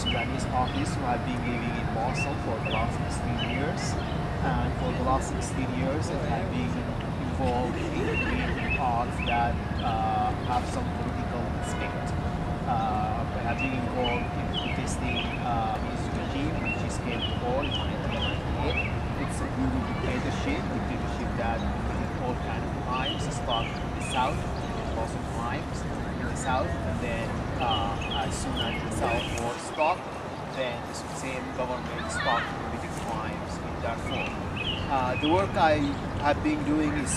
Sudanese artists who have been living in Mosul for the last 16 years. And for the last 16 years, I have been involved in creating art that have some political aspect. I have been involved in protesting this regime, which is came to power in 1998. It's a brutal dictatorship that committed all kinds of crimes, start in the south, lots of crimes in the south, and then as soon as the South war stopped, then the same government stopped committing crimes in Darfur. The work I have been doing is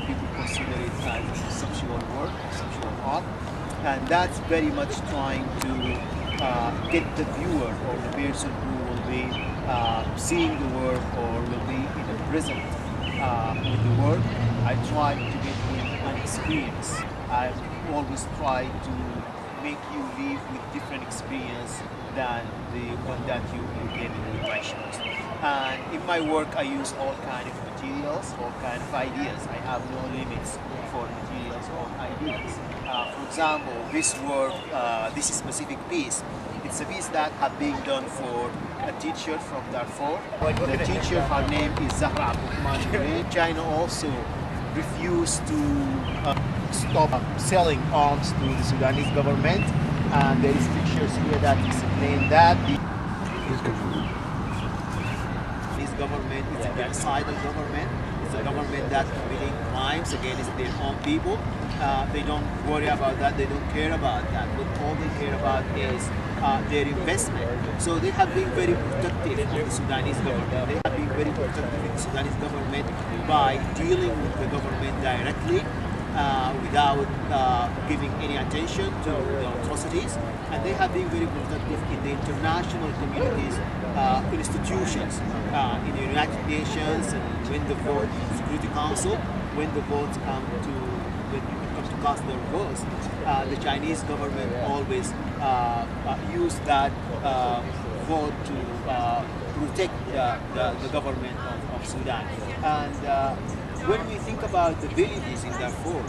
people consider it as conceptual work, conceptual art, and that's very much trying to get the viewer or the person who will be seeing the work or will be in the present with the work. I try to get him an experience. I always try to make you live with different experience than the one that you get in the lectures. And in my work, I use all kind of materials, all kind of ideas. I have no limits for materials or ideas. For example, this work, this specific piece, it's a piece that have been done for a teacher from Darfur. The teacher, her name is Zahra Abdulrahman. China also refused to stop selling arms to the Sudanese government, and there is pictures here that explain that this government is a genocidal government. It's a government that committing crimes against their own people. They don't worry about that. They don't care about that. But all they care about is their investment. So they have been very protective of the Sudanese government. They have been very protective of the Sudanese government by dealing with the government directly, without giving any attention to the atrocities, and they have been very protective in the international community's institutions, in the United Nations, and when the vote, Security Council, when the votes come to, when people come to cast their votes, the Chinese government always use that vote to protect the government of Sudan. And when we think about the villages in Darfur,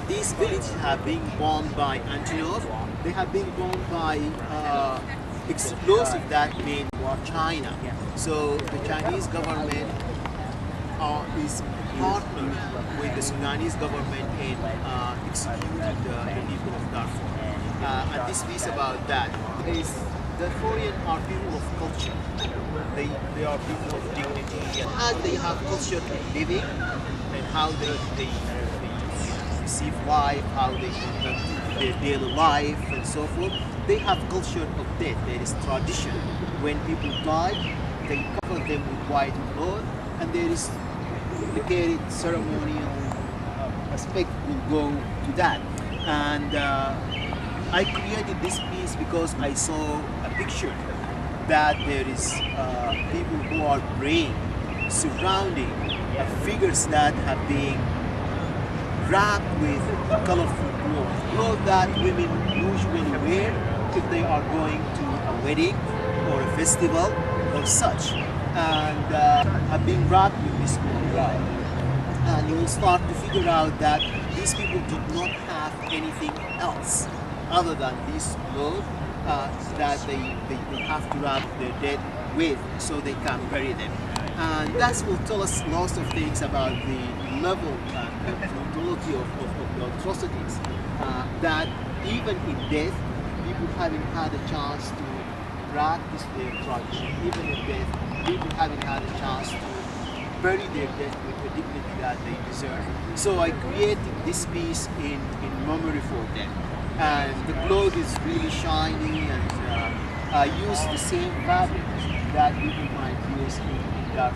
these villages have been bombed by antelope. They have been bombed by explosive that made China. So the Chinese government is partnered with the Sudanese government in executing the people of Darfur. And this piece about that is Darfurian are people of culture. They are people of dignity, and they have culture of living and how they receive life, how they conduct their daily life and so forth. They have culture of death. There is tradition. When people die, they cover them with white cloth, and there is complicated ceremonial aspect will go to that. And I created this piece because I saw a picture that there is people who are praying surrounding figures that have been wrapped with colorful clothes that women usually wear if they are going to a wedding or a festival or such. And have been wrapped with this cloth. And you will start to figure out that these people did not have anything else other than these clothes that they have to wrap their dead with so they can bury them. And that will tell us lots of things about the level and brutality of the atrocities that even in death, people haven't had a chance to practice their tradition. Even in death, people haven't had a chance to bury their dead with the dignity that they deserve. So I created this piece in memory for them. And the cloth is really shiny, and I use the same fabric that people might use in Darfur.